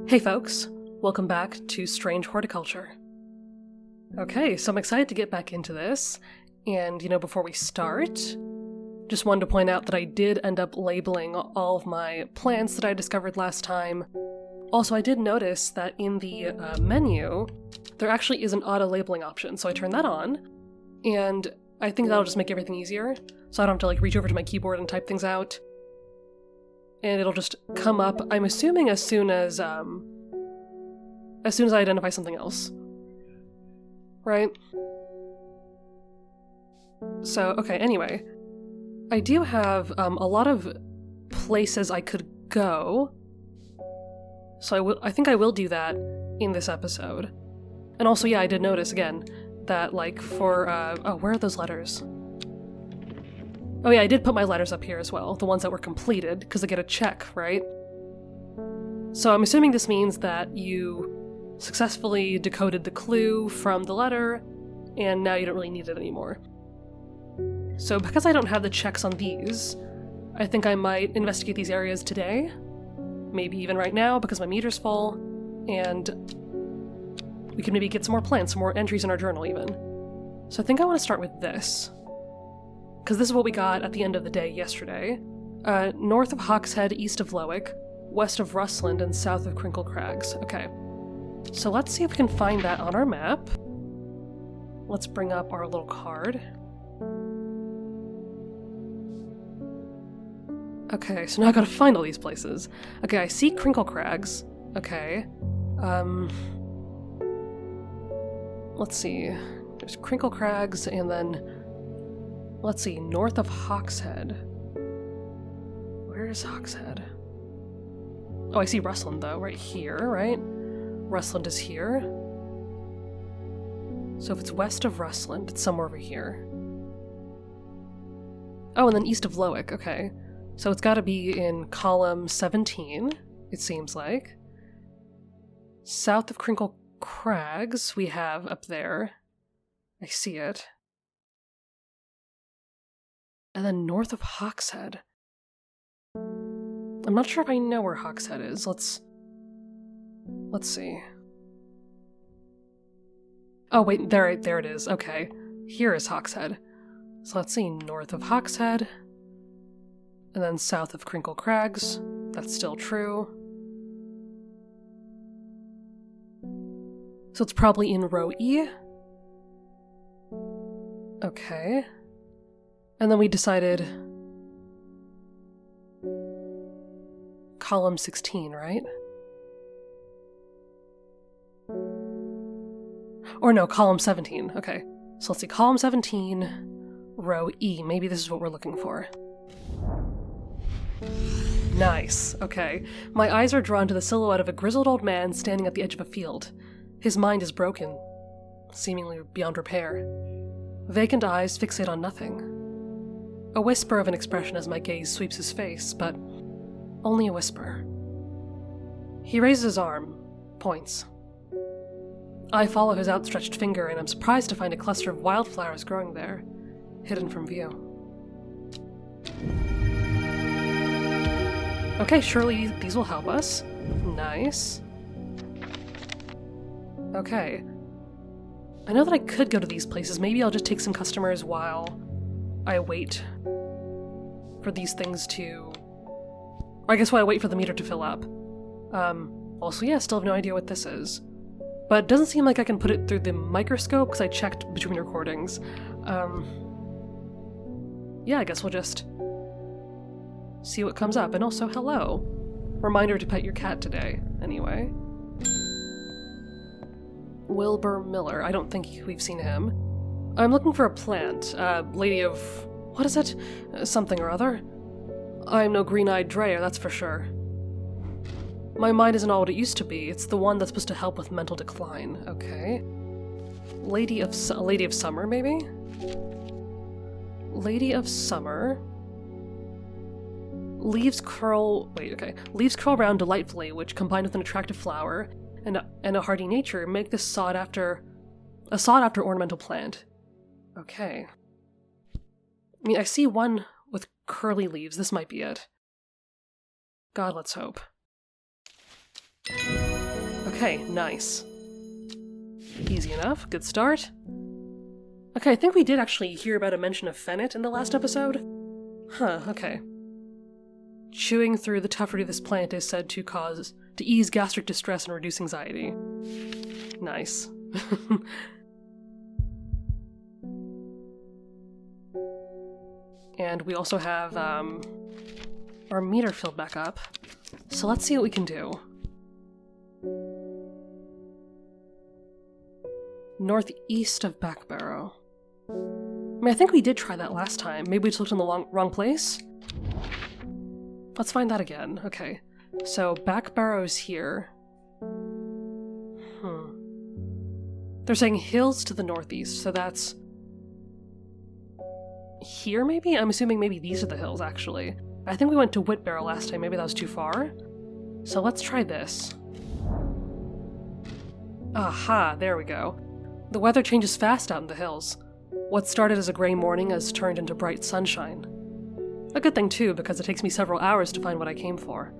Hey folks, welcome back to Strange Horticulture. Okay, so I'm excited to get back into this, and before we start, just wanted to point out that I did end up labeling all of my plants that I discovered last time. Also, I did notice that in the menu, there actually is an auto-labeling option, so I turned that on, and I think that'll just make everything easier, so I don't have to reach over to my keyboard and type things out. And it'll just come up, I'm assuming as soon as I identify something else. Right? So, okay, anyway. I do have a lot of places I could go, so I think I will do that in this episode. And also, yeah, I did notice, again, that, for, where are those letters? Oh yeah, I did put my letters up here as well, the ones that were completed, because I get a check, right? So I'm assuming this means that you successfully decoded the clue from the letter, and now you don't really need it anymore. So because I don't have the checks on these, I think I might investigate these areas today, maybe even right now, because my meter's full, and we can maybe get some more plants, some more entries in our journal even. So I think I want to start with this, because this is what we got at the end of the day yesterday. North of Hawkshead, east of Lowick, west of Rustland, and south of Crinkle Crags. Okay, so let's see if we can find that on our map. Let's bring up our little card. Okay, so now I gotta find all these places. Okay, I see Crinkle Crags. Okay. Let's see. There's Crinkle Crags, and then let's see, north of Hawkshead. Where is Hawkshead? Oh, I see Rustland, though, right here, right? Rustland is here. So if it's west of Rustland, it's somewhere over here. Oh, and then east of Lowick, okay. So it's gotta be in column 17, it seems like. South of Crinkle Crags, we have up there. I see it. And then north of Hawkshead. I'm not sure if I know where Hawkshead is. Let's see. Oh wait, there it is. Okay. Here is Hawkshead. So let's see, north of Hawkshead. And then south of Crinkle Crags. That's still true. So it's probably in row E. Okay. And then we decided column 16, right? Or no, column 17. Okay. So let's see, column 17, row E. Maybe this is what we're looking for. Nice. Okay. My eyes are drawn to the silhouette of a grizzled old man standing at the edge of a field. His mind is broken, seemingly beyond repair. Vacant eyes fixate on nothing. A whisper of an expression as my gaze sweeps his face, but only a whisper. He raises his arm, points. I follow his outstretched finger, and I'm surprised to find a cluster of wildflowers growing there, hidden from view. Okay, surely these will help us. Nice. Okay. I know that I could go to these places. Maybe I'll just take some customers while I wait for these things to... Or I guess while I wait for the meter to fill up. Also, yeah, still have no idea what this is. But it doesn't seem like I can put it through the microscope, because I checked between recordings. Yeah, I guess we'll just see what comes up. And also, hello. Reminder to pet your cat today, anyway. Wilbur Miller. I don't think we've seen him. I'm looking for a plant. Lady of... what is it? Something or other. I'm no green-eyed Dreyer, that's for sure. My mind isn't all what it used to be. It's the one that's supposed to help with mental decline. Okay. Lady of Summer, maybe? Lady of Summer. Leaves curl... wait, okay. Leaves curl round delightfully, which, combined with an attractive flower and a hardy nature, make this sought-after ornamental plant. Okay. I mean, I see one with curly leaves. This might be it. God, let's hope. Okay, nice. Easy enough, good start. Okay, I think we did actually hear about a mention of fennel in the last episode. Huh, okay. Chewing through the tough root of this plant is said to ease gastric distress and reduce anxiety. Nice. And we also have our meter filled back up. So let's see what we can do. Northeast of Backbarrow. I mean, I think we did try that last time. Maybe we just looked in the wrong place? Let's find that again. Okay. So, Backbarrow's here. They're saying hills to the northeast, so that's... here, maybe? I'm assuming maybe these are the hills, actually. I think we went to Whitbarrow last time. Maybe that was too far? So let's try this. Aha, there we go. The weather changes fast out in the hills. What started as a grey morning has turned into bright sunshine. A good thing too, because it takes me several hours to find what I came for.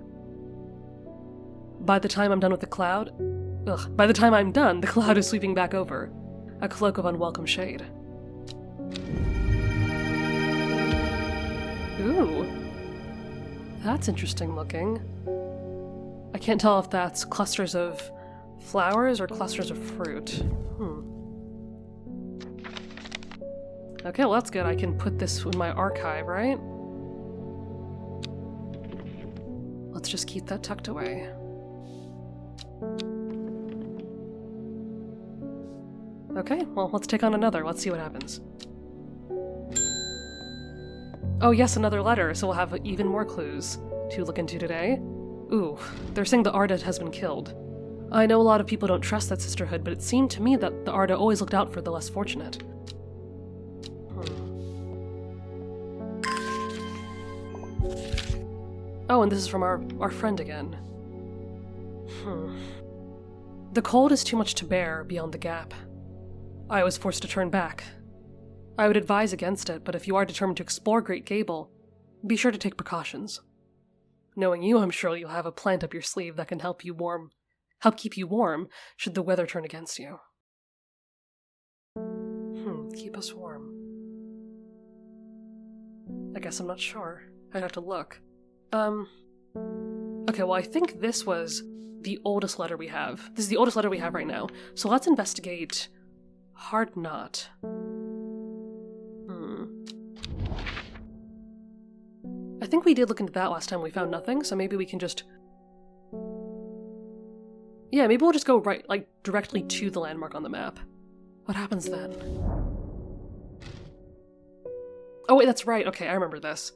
By the time I'm done, the cloud is sweeping back over. A cloak of unwelcome shade. Ooh. That's interesting looking. I can't tell if that's clusters of flowers or clusters of fruit. Okay, well that's good. I can put this in my archive, right? Let's just keep that tucked away. Okay, well, let's take on another. Let's see what happens. Oh yes, another letter, so we'll have even more clues to look into today. Ooh, they're saying the Arda has been killed. I know a lot of people don't trust that sisterhood, but it seemed to me that the Arda always looked out for the less fortunate. Oh, and this is from our friend again. The cold is too much to bear beyond the gap. I was forced to turn back. I would advise against it, but if you are determined to explore Great Gable, be sure to take precautions. Knowing you, I'm sure you'll have a plant up your sleeve that can help keep you warm should the weather turn against you. Keep us warm. I guess I'm not sure. I'd have to look. Okay, well I think this was the oldest letter we have. This is the oldest letter we have right now. So let's investigate Hard Knot. I think we did look into that last time, we found nothing, so maybe we can just... yeah, maybe we'll just go directly to the landmark on the map. What happens then? Oh wait, that's right, okay, I remember this.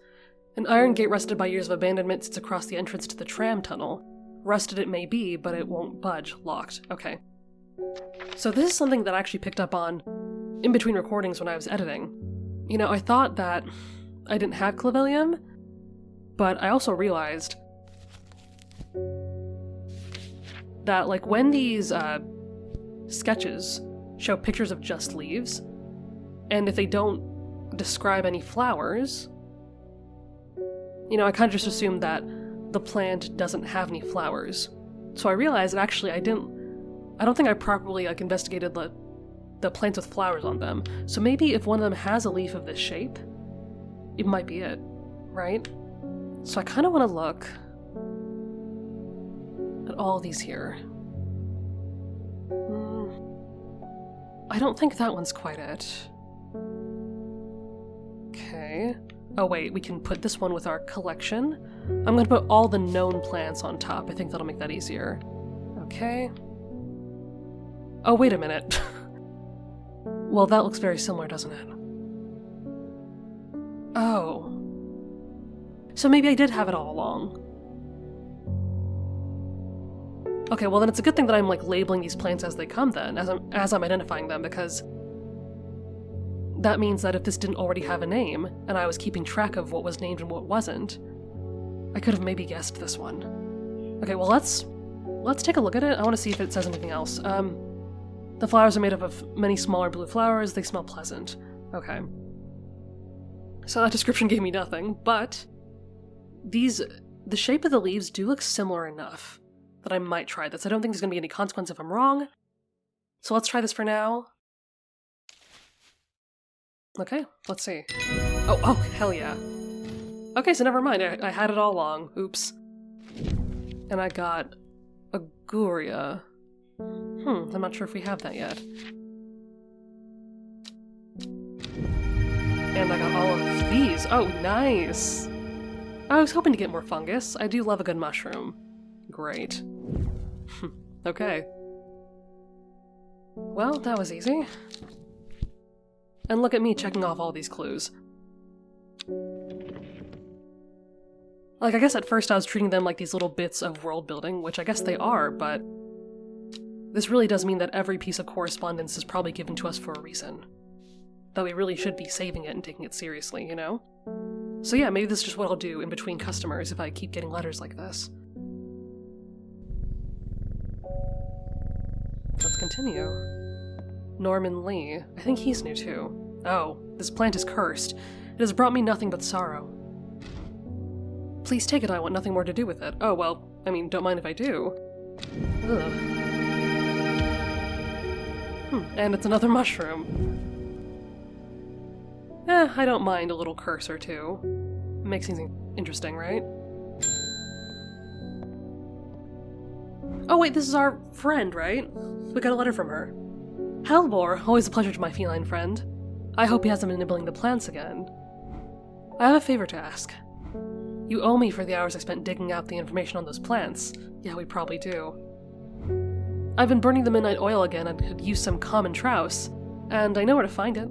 An iron gate rusted by years of abandonment sits across the entrance to the tram tunnel. Rusted it may be, but it won't budge. Locked. Okay. So this is something that I actually picked up on in between recordings when I was editing. You know, I thought that I didn't have Clavelium, but I also realized that, like, when these sketches show pictures of just leaves, and if they don't describe any flowers, you know, I kind of just assumed that the plant doesn't have any flowers. So I realized that actually I don't think I properly, investigated the plants with flowers on them. So maybe if one of them has a leaf of this shape, it might be it, right? So I kind of want to look at all these here. I don't think that one's quite it. Okay. Oh wait, we can put this one with our collection. I'm going to put all the known plants on top. I think that'll make that easier. Okay. Oh, wait a minute. Well, that looks very similar, doesn't it? Oh. So maybe I did have it all along. Okay, well then it's a good thing that I'm labeling these plants as they come then, as I'm identifying them, because that means that if this didn't already have a name, and I was keeping track of what was named and what wasn't, I could have maybe guessed this one. Okay, well let's take a look at it. I want to see if it says anything else. The flowers are made up of many smaller blue flowers. They smell pleasant. Okay. So that description gave me nothing, but the shape of the leaves do look similar enough that I might try this. I don't think there's going to be any consequence if I'm wrong. So let's try this for now. Okay, let's see. Oh, hell yeah. Okay, so never mind. I had it all along. Oops. And I got Aguria. I'm not sure if we have that yet. And I got all of these. Oh, nice! I was hoping to get more fungus. I do love a good mushroom. Great. Okay. Well, that was easy. And look at me checking off all these clues. Like, I guess at first I was treating them like these little bits of world building, which I guess they are, but this really does mean that every piece of correspondence is probably given to us for a reason. That we really should be saving it and taking it seriously, you know? So yeah, maybe this is just what I'll do in between customers if I keep getting letters like this. Let's continue. Norman Lee. I think he's new too. Oh, this plant is cursed. It has brought me nothing but sorrow. Please take it, I want nothing more to do with it. Oh, well, I mean, don't mind if I do. Ugh. And it's another mushroom. I don't mind a little curse or two. It makes things interesting, right? Oh wait, this is our friend, right? We got a letter from her. Hellbore, always a pleasure to my feline friend. I hope he hasn't been nibbling the plants again. I have a favor to ask. You owe me for the hours I spent digging out the information on those plants. Yeah, we probably do. I've been burning the midnight oil again and could use some common trouse, and I know where to find it.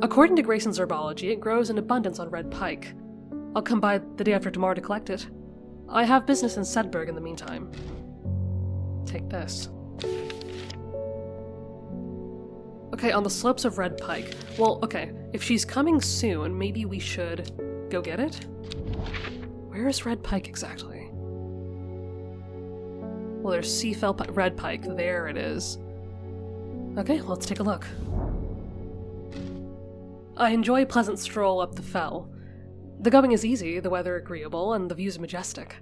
According to Grayson's herbology, it grows in abundance on red pike. I'll come by the day after tomorrow to collect it. I have business in Sedberg in the meantime. Take this. Okay, on the slopes of red pike. Well, okay, if she's coming soon, maybe we should go get it? Where is red pike exactly? Well, there's Seafell red pike. There it is. Okay, let's take a look. I enjoy a pleasant stroll up the fell. The going is easy, the weather agreeable, and the views majestic.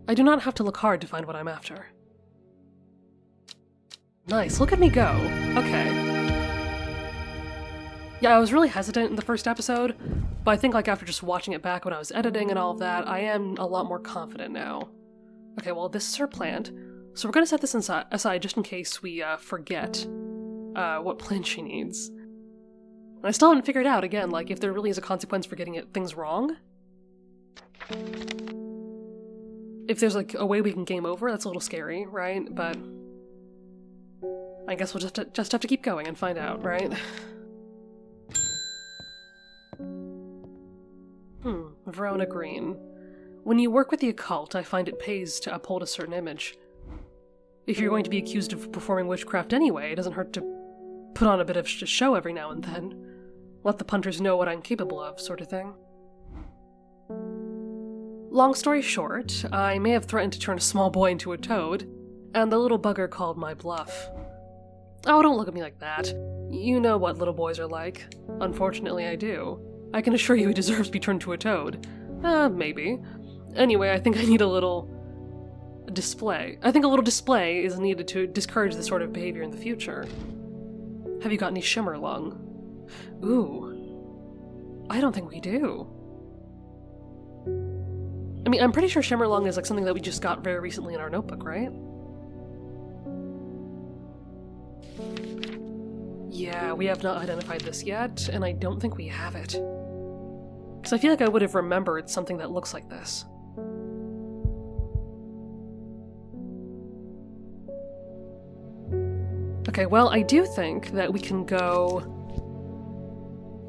I do not have to look hard to find what I'm after. Nice, look at me go. Okay. Yeah, I was really hesitant in the first episode, but I think like after just watching it back when I was editing and all of that, I am a lot more confident now. Okay, well this is her plant, so we're gonna set this aside just in case we forget what plant she needs. And I still haven't figured out, again, like, if there really is a consequence for getting things wrong. If there's, like, a way we can game over, that's a little scary, right? But I guess we'll just have to keep going and find out, right? Verona Green. When you work with the occult, I find it pays to uphold a certain image. If you're going to be accused of performing witchcraft anyway, it doesn't hurt to put on a bit of show every now and then. Let the punters know what I'm capable of, sort of thing. Long story short, I may have threatened to turn a small boy into a toad, and the little bugger called my bluff. Oh, don't look at me like that. You know what little boys are like. Unfortunately, I do. I can assure you he deserves to be turned to a toad. Maybe. Anyway, I think I need a little display. I think a little display is needed to discourage this sort of behavior in the future. Have you got any shimmer lung? Ooh. I don't think we do. I mean, I'm pretty sure shimmer lung is like something that we just got very recently in our notebook, right? Yeah, we have not identified this yet, and I don't think we have it. Because I feel like I would have remembered something that looks like this. Okay, well, I do think that we can go...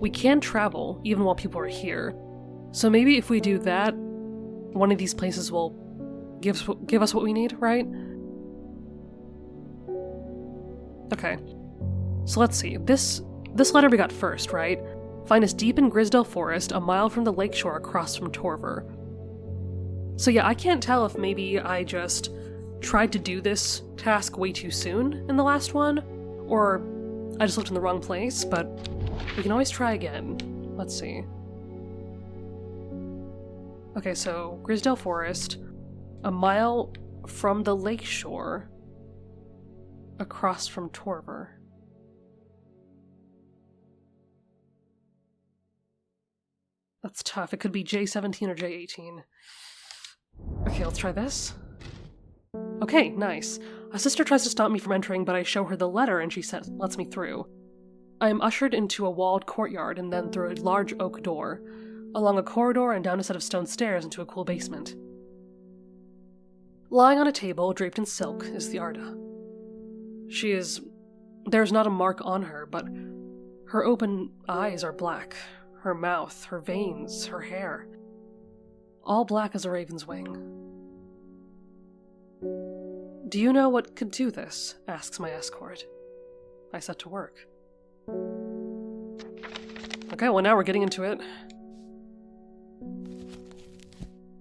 We can travel, even while people are here. So maybe if we do that, one of these places will give us what we need, right? Okay. So let's see. This letter we got first, right? Find us deep in Grisdale Forest, a mile from the lakeshore across from Torver. So yeah, I can't tell if maybe I just tried to do this task way too soon in the last one, or I just looked in the wrong place, but we can always try again. Let's see. Okay, so Grisdale Forest, a mile from the lakeshore, across from Torver. That's tough. It could be J17 or J18. Okay, let's try this. Okay, nice. A sister tries to stop me from entering, but I show her the letter and she lets me through. I am ushered into a walled courtyard and then through a large oak door, along a corridor and down a set of stone stairs into a cool basement. Lying on a table, draped in silk, is the Arda. There's not a mark on her, but her open eyes are black. Her mouth, her veins, her hair. All black as a raven's wing. Do you know what could do this? Asks my escort. I set to work. Okay, well now we're getting into it.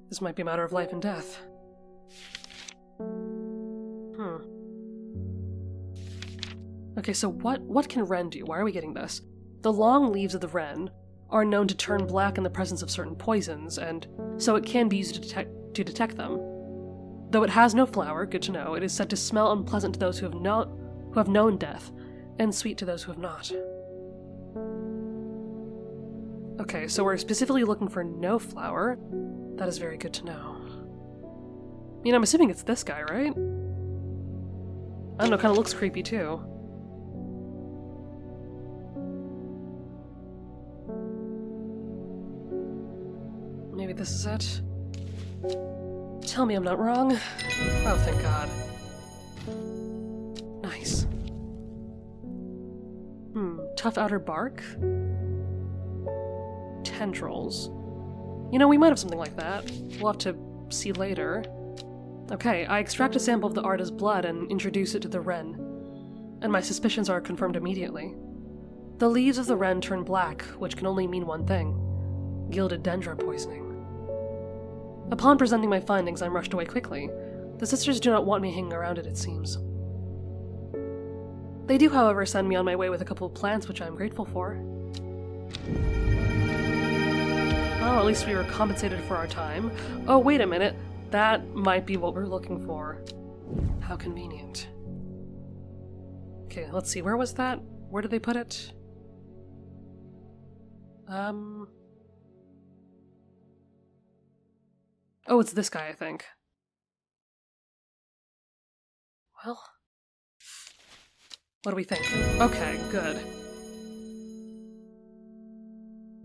This might be a matter of life and death. Okay, so what can wren do? Why are we getting this? The long leaves of the wren are known to turn black in the presence of certain poisons, and so it can be used to detect them. Though it has no flower, good to know, it is said to smell unpleasant to those who have known death, and sweet to those who have not. Okay, so we're specifically looking for no flower. That is very good to know. I mean, I'm assuming it's this guy, right? I don't know, kind of looks creepy too. Maybe this is it? Tell me I'm not wrong. Oh, thank God. Nice. Tough outer bark? Tendrils. You know, we might have something like that. We'll have to see later. Okay, I extract a sample of the Arda's blood and introduce it to the wren, and my suspicions are confirmed immediately. The leaves of the wren turn black, which can only mean one thing: gilded dendra poisoning. Upon presenting my findings, I'm rushed away quickly. The sisters do not want me hanging around it seems. They do, however, send me on my way with a couple of plants, which I am grateful for. Well, at least we were compensated for our time. Oh, wait a minute. That might be what we're looking for. How convenient. Okay, let's see. Where was that? Where did they put it? Oh, it's this guy, I think. Well, what do we think? Okay, good.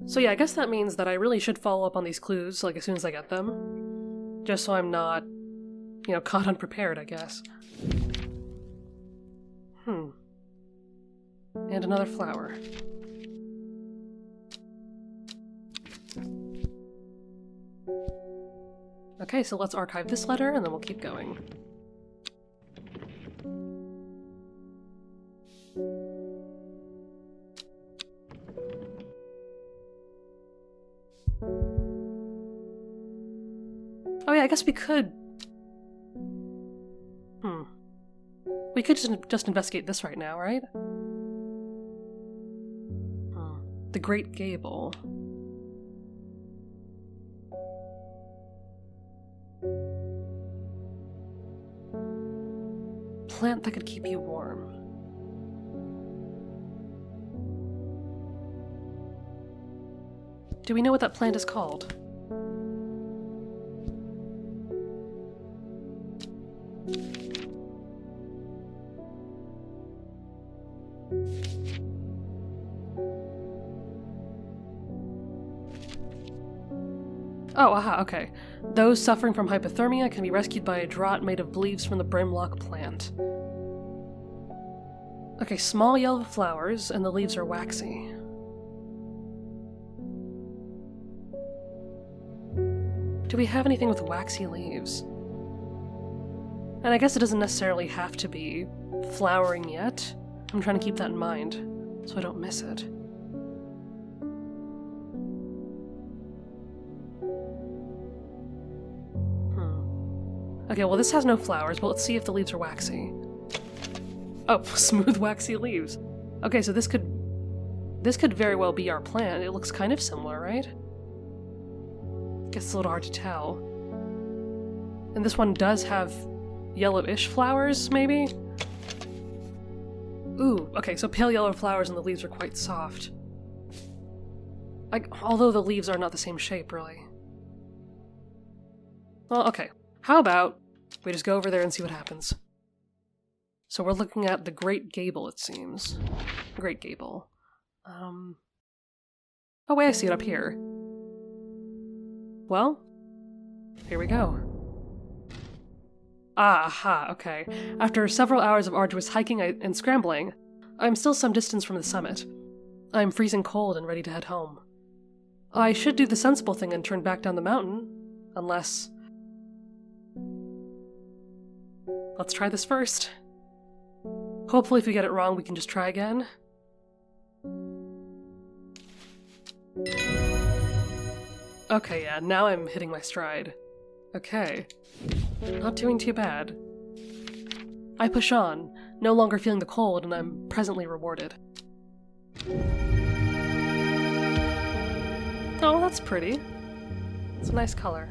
So yeah, I guess that means that I really should follow up on these clues, like, as soon as I get them. Just so I'm not, caught unprepared, I guess. And another flower. Okay, so let's archive this letter, and then we'll keep going. Oh yeah, I guess we could... We could just investigate this right now, right? The Great Gable. Plant that could keep you warm. Do we know what that plant is called? Oh, aha, okay. Those suffering from hypothermia can be rescued by a draught made of leaves from the brimlock plant. Okay, small yellow flowers, and the leaves are waxy. Do we have anything with waxy leaves? And I guess it doesn't necessarily have to be flowering yet. I'm trying to keep that in mind, so I don't miss it. Okay, well this has no flowers, but let's see if the leaves are waxy. Oh, smooth waxy leaves. Okay, so this could very well be our plant. It looks kind of similar, right? Guess it's a little hard to tell. And this one does have yellowish flowers, maybe? Ooh, okay, so pale yellow flowers and the leaves are quite soft. Although the leaves are not the same shape, really. Well, okay. How about we just go over there and see what happens? So we're looking at the Great Gable, it seems. Great Gable. Oh wait, I see it up here. Well, here we go. Aha, okay. After several hours of arduous hiking and scrambling, I'm still some distance from the summit. I'm freezing cold and ready to head home. I should do the sensible thing and turn back down the mountain, unless... Let's try this first. Hopefully if we get it wrong, we can just try again. Okay, yeah, now I'm hitting my stride. Okay. Not doing too bad. I push on, no longer feeling the cold, and I'm presently rewarded. Oh, that's pretty. It's a nice color.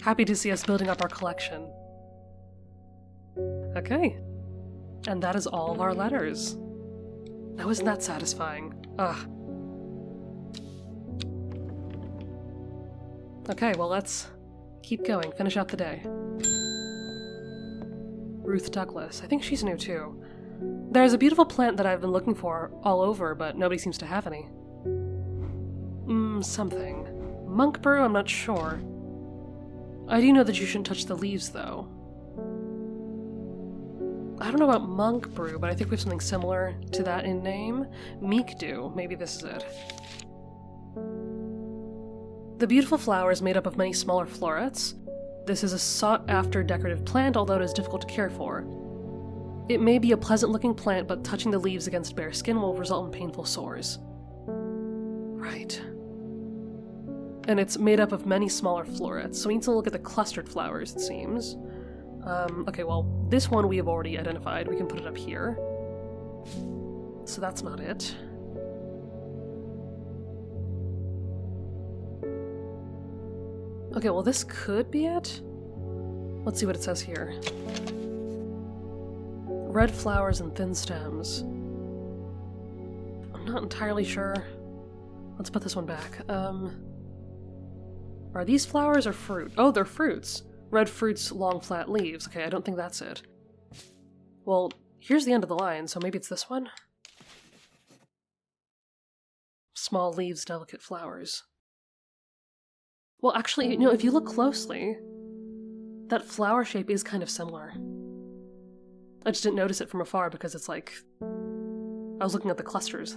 Happy to see us building up our collection. Okay. And that is all of our letters. Now isn't that satisfying? Ugh. Okay, well let's keep going, finish out the day. Ruth Douglas. I think she's new too. There's a beautiful plant that I've been looking for all over, but nobody seems to have any. Something. Monk brew? I'm not sure. I do know that you shouldn't touch the leaves, though. I don't know about monk brew, but I think we have something similar to that in name. Meek dew. Maybe this is it. The beautiful flower is made up of many smaller florets. This is a sought-after decorative plant, although it is difficult to care for. It may be a pleasant-looking plant, but touching the leaves against bare skin will result in painful sores. Right. And it's made up of many smaller florets, so we need to look at the clustered flowers, it seems. Okay, well, this one we have already identified. We can put it up here. So that's not it. Okay, well, this could be it. Let's see what it says here. Red flowers and thin stems. I'm not entirely sure. Let's put this one back. Are these flowers or fruit? Oh, they're fruits. Red fruits, long flat leaves. Okay, I don't think that's it. Well, here's the end of the line, so maybe it's this one? Small leaves, delicate flowers. Well, actually, you know, if you look closely, that flower shape is kind of similar. I just didn't notice it from afar because it's like... I was looking at the clusters.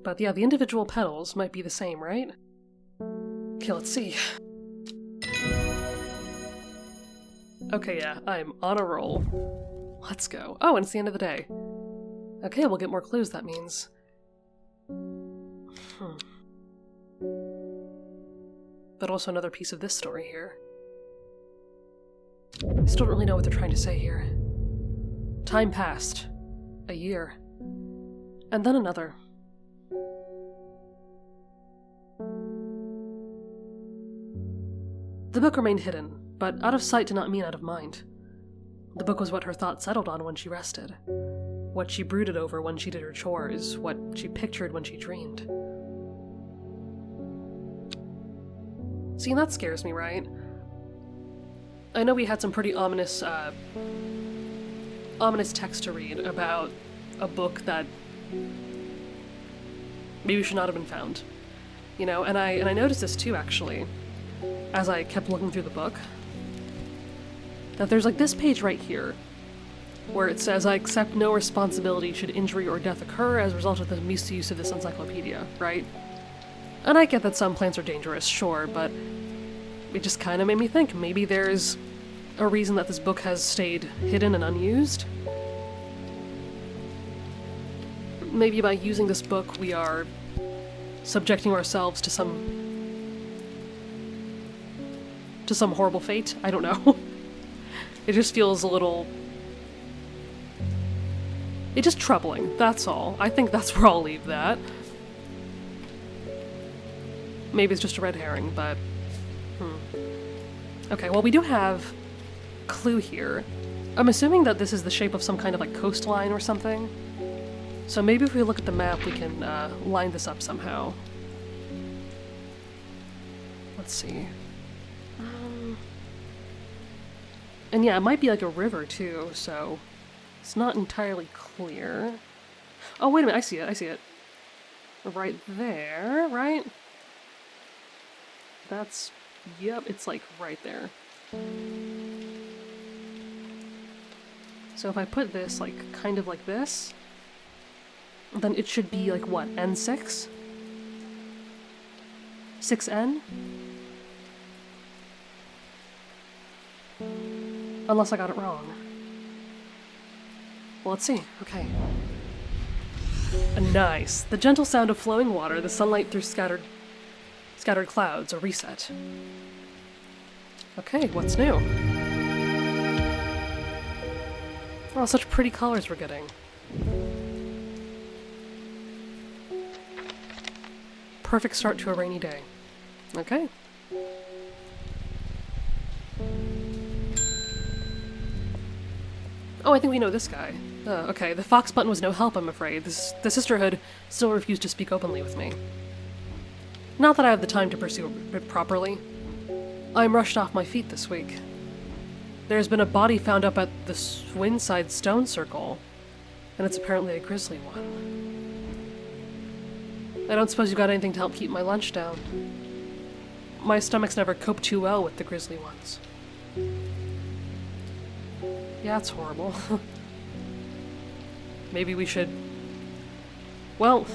But yeah, the individual petals might be the same, right? Okay, let's see. Okay, yeah, I'm on a roll. Let's go. Oh, and it's the end of the day. Okay, we'll get more clues, that means. But also another piece of this story here. I still don't really know what they're trying to say here. Time passed. A year. And then another. The book remained hidden, but out of sight did not mean out of mind. The book was what her thoughts settled on when she rested. What she brooded over when she did her chores. What she pictured when she dreamed. See, and that scares me, right? I know we had some pretty ominous text to read about a book that maybe should not have been found. You know, and I noticed this too, actually, as I kept looking through the book, that there's like this page right here, where it says, I accept no responsibility should injury or death occur as a result of the misuse of this encyclopedia, right? And I get that some plants are dangerous, sure, but it just kind of made me think maybe there's a reason that this book has stayed hidden and unused. Maybe by using this book we are subjecting ourselves to some horrible fate. I don't know. It just feels a little... It's just troubling, that's all. I think that's where I'll leave that. Maybe it's just a red herring, but... Okay, well we do have a clue here. I'm assuming that this is the shape of some kind of like coastline or something. So maybe if we look at the map we can line this up somehow. Let's see. And yeah, it might be like a river too, so it's not entirely clear. Oh, wait a minute, I see it. Right there, right? That's, yep, it's like right there. So if I put this like kind of like this, then it should be like what, N6? 6N? Unless I got it wrong. Well, let's see. Okay. Nice. The gentle sound of flowing water, the sunlight through scattered clouds, a reset. Okay, what's new? Oh, such pretty colors we're getting. Perfect start to a rainy day. Okay. Oh, I think we know this guy. Okay, the fox button was no help, I'm afraid. The sisterhood still refused to speak openly with me. Not that I have the time to pursue it properly. I'm rushed off my feet this week. There's been a body found up at the Swinside Stone Circle, and it's apparently a grisly one. I don't suppose you got anything to help keep my lunch down. My stomach's never coped too well with the grisly ones. Yeah, it's horrible. Maybe we should... Well,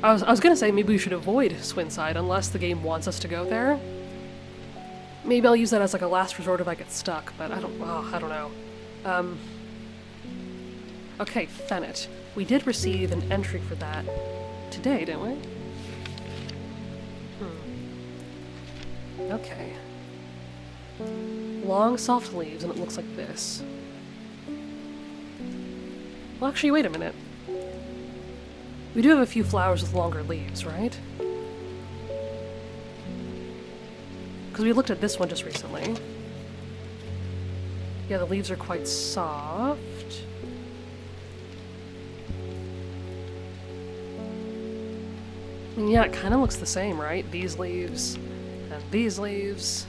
I was gonna say maybe we should avoid Swinside unless the game wants us to go there. Maybe I'll use that as like a last resort if I get stuck, but I don't know. Okay, Fennett. We did receive an entry for that today, didn't we? Okay. Long, soft leaves, and it looks like this. Well, actually, wait a minute. We do have a few flowers with longer leaves, right? Because we looked at this one just recently. Yeah, the leaves are quite soft. And yeah, it kind of looks the same, right? These leaves and these leaves.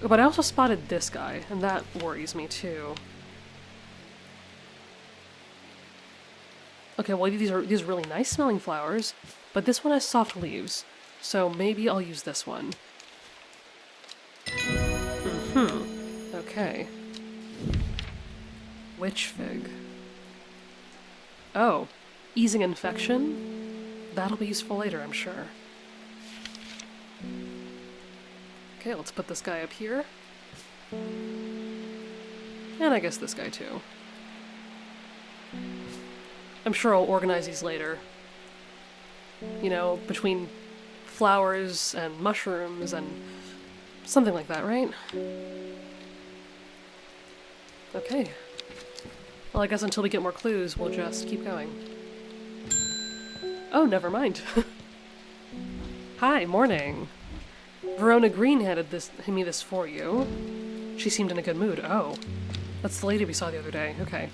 But I also spotted this guy, and that worries me too. Okay, well these are really nice smelling flowers, but this one has soft leaves, so maybe I'll use this one. Okay. Witch fig. Oh, easing infection? That'll be useful later, I'm sure. Okay, let's put this guy up here. And I guess this guy too. I'm sure I'll organize these later. You know, between flowers and mushrooms and something like that, right? Okay. Well, I guess until we get more clues, we'll just keep going. Oh, never mind. Hi, morning. Verona Green handed me this for you. She seemed in a good mood. Oh, that's the lady we saw the other day. Okay.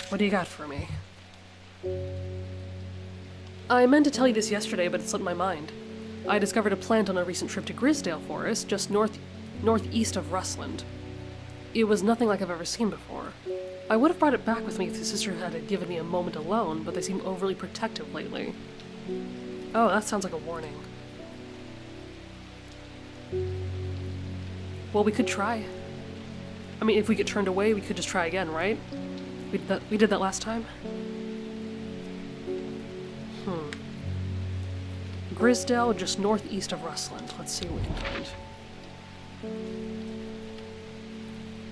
What do you got for me? I meant to tell you this yesterday, but it slipped my mind. I discovered a plant on a recent trip to Grisdale Forest, just northeast of Rustland. It was nothing like I've ever seen before. I would have brought it back with me if the sisterhood had given me a moment alone, but they seem overly protective lately. Oh, that sounds like a warning. Well, we could try. I mean, if we get turned away, we could just try again, right? We did that last time? Grisdale, just northeast of Rustland. Let's see what we can find.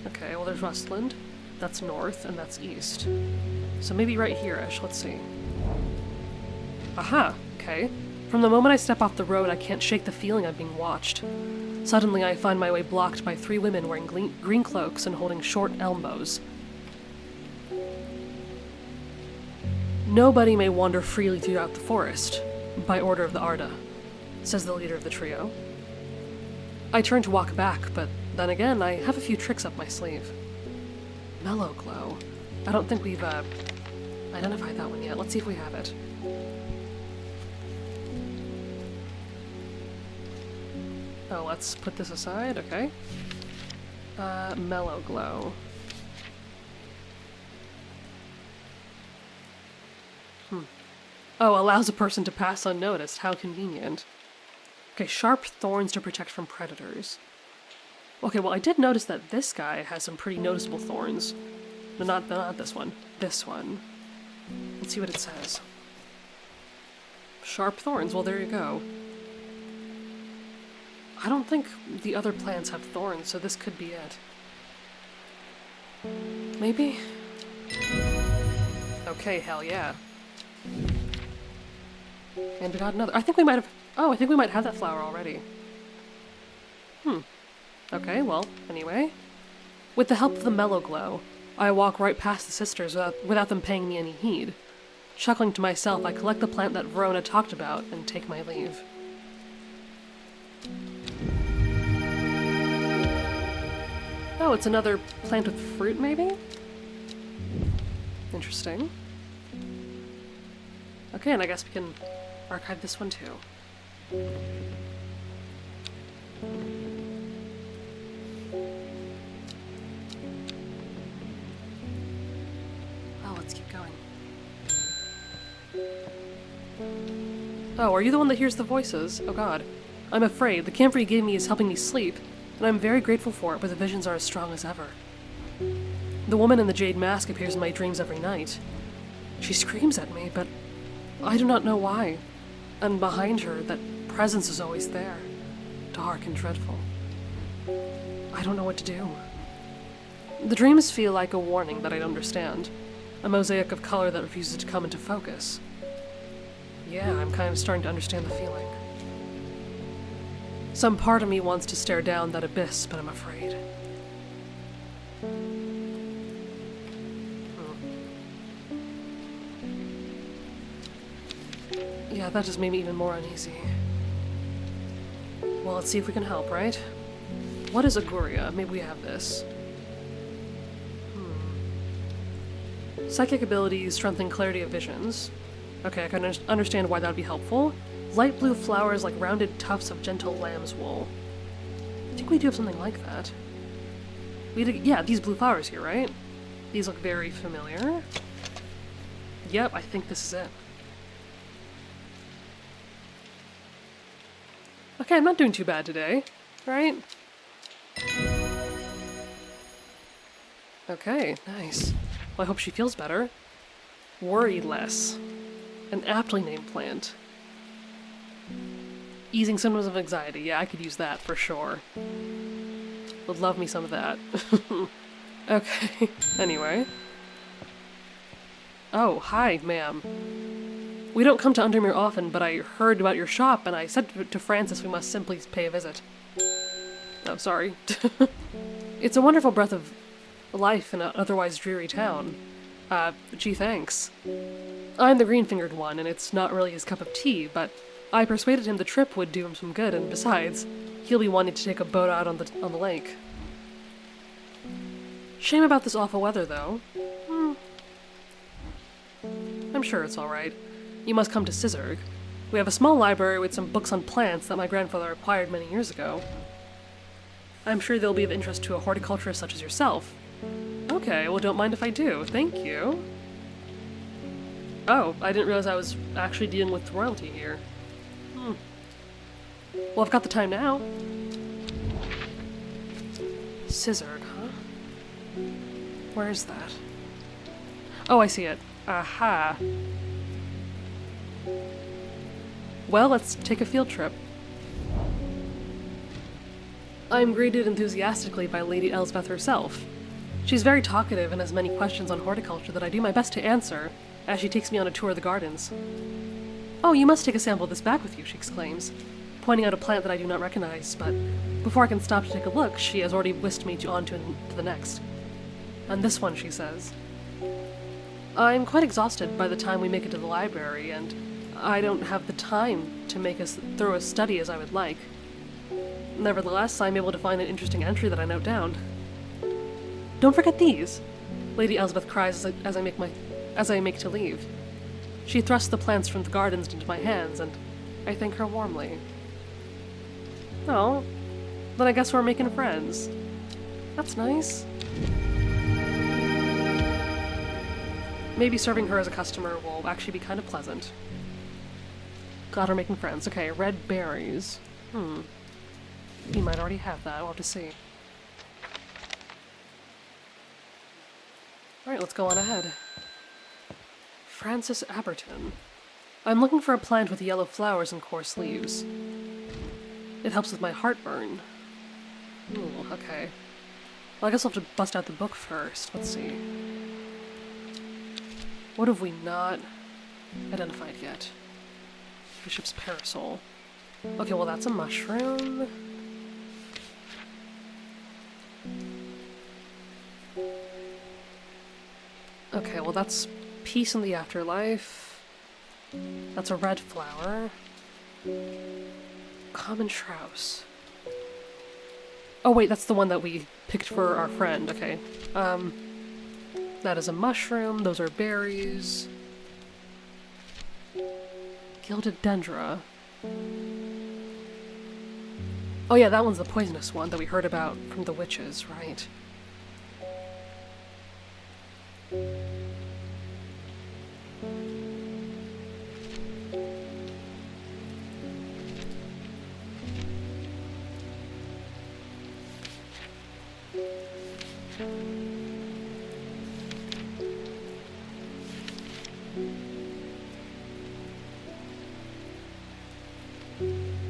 Okay, well there's Rustland. That's north, and that's east. So maybe right here-ish. Let's see. Aha! Okay. From the moment I step off the road, I can't shake the feeling I'm being watched. Suddenly, I find my way blocked by 3 women wearing green cloaks and holding short elm bows. Nobody may wander freely throughout the forest, by order of the Arda, says the leader of the trio. I turn to walk back, but then again, I have a few tricks up my sleeve. Mellow glow. I don't think we've, identified that one yet. Let's see if we have it. Oh, let's put this aside, okay. Mellow glow. Oh, allows a person to pass unnoticed. How convenient. Okay, sharp thorns to protect from predators. Okay, well, I did notice that this guy has some pretty noticeable thorns. No, not this one. This one. Let's see what it says. Sharp thorns. Well, there you go. I don't think the other plants have thorns, so this could be it. Maybe? Okay, hell yeah. And we got another. I think we might have... Oh, I think we might have that flower already. Okay, well, anyway. With the help of the mellow glow, I walk right past the sisters without them paying me any heed. Chuckling to myself, I collect the plant that Verona talked about and take my leave. Oh, it's another plant with fruit, maybe? Interesting. Okay, and I guess we can archive this one too. Oh, let's keep going. Oh, are you the one that hears the voices? Oh god. I'm afraid. The camphor you gave me is helping me sleep, and I'm very grateful for it, but the visions are as strong as ever. The woman in the jade mask appears in my dreams every night. She screams at me, but I do not know why. And behind her, that presence is always there. Dark and dreadful. I don't know what to do. The dreams feel like a warning that I don't understand. A mosaic of color that refuses to come into focus. Yeah, I'm kind of starting to understand the feeling. Some part of me wants to stare down that abyss, but I'm afraid. Yeah, that just made me even more uneasy. Well, let's see if we can help, right? What is Auguria? Maybe we have this. Psychic abilities, strengthen clarity of visions. Okay, I can understand why that would be helpful. Light blue flowers like rounded tufts of gentle lamb's wool. I think we do have something like that. Yeah, these blue flowers here, right? These look very familiar. Yep, I think this is it. Okay, I'm not doing too bad today, right? Okay, nice. Well, I hope she feels better. Worry less. An aptly named plant. Easing symptoms of anxiety. Yeah, I could use that for sure. Would love me some of that. Okay, anyway. Oh, hi, ma'am. We don't come to Undermere often, but I heard about your shop, and I said to Francis we must simply pay a visit. Oh, sorry. It's a wonderful breath of life in an otherwise dreary town. Gee, thanks. I'm the green-fingered one, and it's not really his cup of tea, but I persuaded him the trip would do him some good, and besides, he'll be wanting to take a boat out on the lake. Shame about this awful weather, though. I'm sure it's alright. You must come to Sizergh. We have a small library with some books on plants that my grandfather acquired many years ago. I'm sure they'll be of interest to a horticulturist such as yourself. Okay, well, don't mind if I do. Thank you. Oh, I didn't realize I was actually dealing with royalty here. Well, I've got the time now. Sizergh, huh? Where is that? Oh, I see it. Aha. Well, let's take a field trip. I'm greeted enthusiastically by Lady Elsbeth herself. She's very talkative and has many questions on horticulture that I do my best to answer, as she takes me on a tour of the gardens. Oh, you must take a sample of this bag with you, she exclaims, pointing out a plant that I do not recognize, but before I can stop to take a look, she has already whisked me on to the next. And this one, she says. I'm quite exhausted by the time we make it to the library, and I don't have the time to make as thorough a study as I would like. Nevertheless, I'm able to find an interesting entry that I note down. Don't forget these! Lady Elizabeth cries as I make to leave. She thrusts the plants from the gardens into my hands, and I thank her warmly. Oh, then I guess we're making friends. That's nice. Maybe serving her as a customer will actually be kind of pleasant. Glad we're making friends. Okay, red berries. You might already have that. We'll have to see. Alright, let's go on ahead. Francis Aberton. I'm looking for a plant with yellow flowers and coarse leaves. It helps with my heartburn. Ooh, okay. Well, I guess I'll have to bust out the book first. Let's see. What have we not identified yet? Bishop's parasol. Okay, well that's a mushroom. Okay, well that's peace in the afterlife. That's a red flower. Common Strauss. Oh wait, that's the one that we picked for our friend. Okay. That is a mushroom. Those are berries. Gilded dendra. Oh yeah, that one's the poisonous one that we heard about from the witches, right?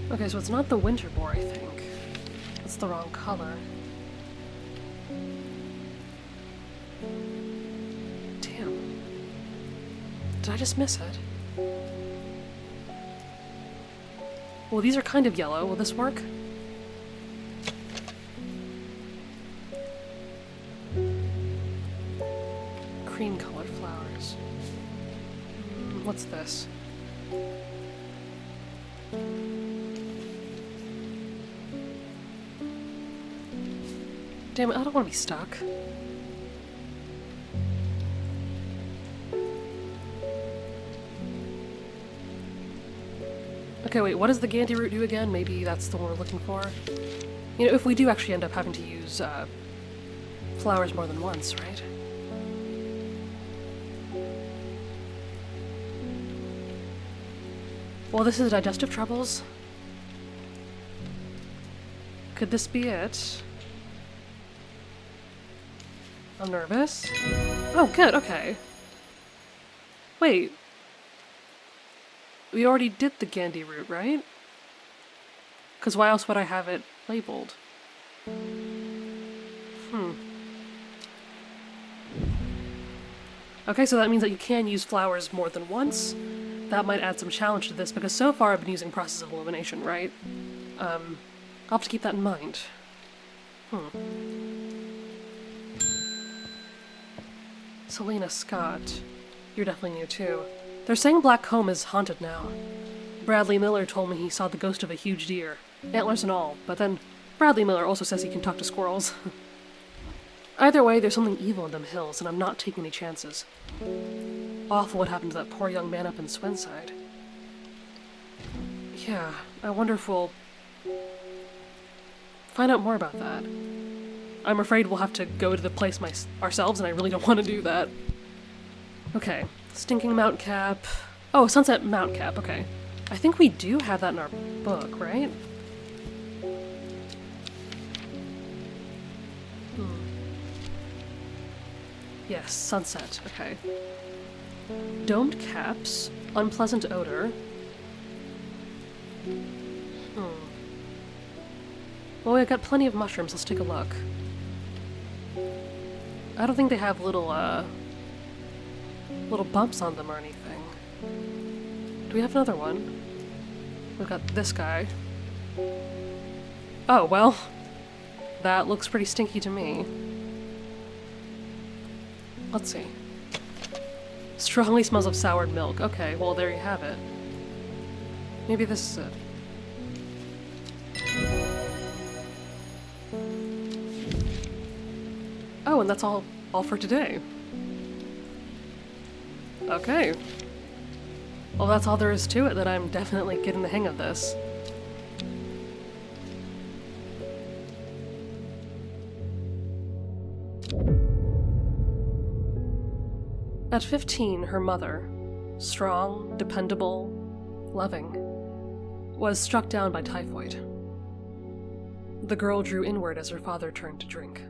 Okay, so it's not the winter boar, I think. That's the wrong color. Damn. Did I just miss it? Well, these are kind of yellow. Will this work? Cream-colored flowers. What's this? Damn it, I don't want to be stuck. Okay, wait, what does the Gandhi root do again? Maybe that's the one we're looking for? You know, if we do actually end up having to use, flowers more than once, right? Well, this is digestive troubles. Could this be it? I'm nervous. Oh, good, okay. Wait. We already did the Gandhi root, right? Because why else would I have it labeled? Okay, so that means that you can use flowers more than once. That might add some challenge to this, because so far I've been using process of elimination, right? I'll have to keep that in mind. Selena Scott. You're definitely new too. They're saying Black Comb is haunted now. Bradley Miller told me he saw the ghost of a huge deer, antlers and all, but then Bradley Miller also says he can talk to squirrels. Either way, there's something evil in them hills, and I'm not taking any chances. Awful what happened to that poor young man up in Swenside. Yeah, I wonder if we'll find out more about that. I'm afraid we'll have to go to the place ourselves, and I really don't want to do that. Okay, Stinking Mount Cap. Oh, Sunset Mount Cap, okay. I think we do have that in our book, right? Yes, Sunset, okay. Domed caps, unpleasant odor. Well, we've got plenty of mushrooms, let's take a look. I don't think they have little bumps on them or anything. Do we have another one? We've got this guy. Oh, well, that looks pretty stinky to me. Let's see. Strongly smells of soured milk. Okay, well, there you have it. Maybe this is it. Oh, and that's all for today. Okay. Well, that's all there is to it, that I'm definitely getting the hang of this. At 15, her mother, strong, dependable, loving, was struck down by typhoid. The girl drew inward as her father turned to drink.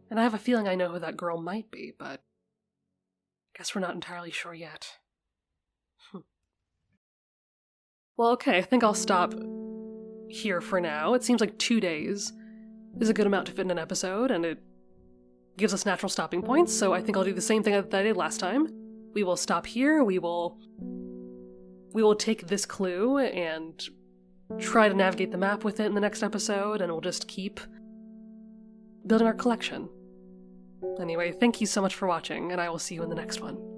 And I have a feeling I know who that girl might be, but guess we're not entirely sure yet. Well, okay, I think I'll stop here for now. It seems like 2 days is a good amount to fit in an episode, and it gives us natural stopping points, so I think I'll do the same thing that I did last time. We will stop here, we will take this clue and try to navigate the map with it in the next episode, and we'll just keep building our collection. Anyway, thank you so much for watching, and I will see you in the next one.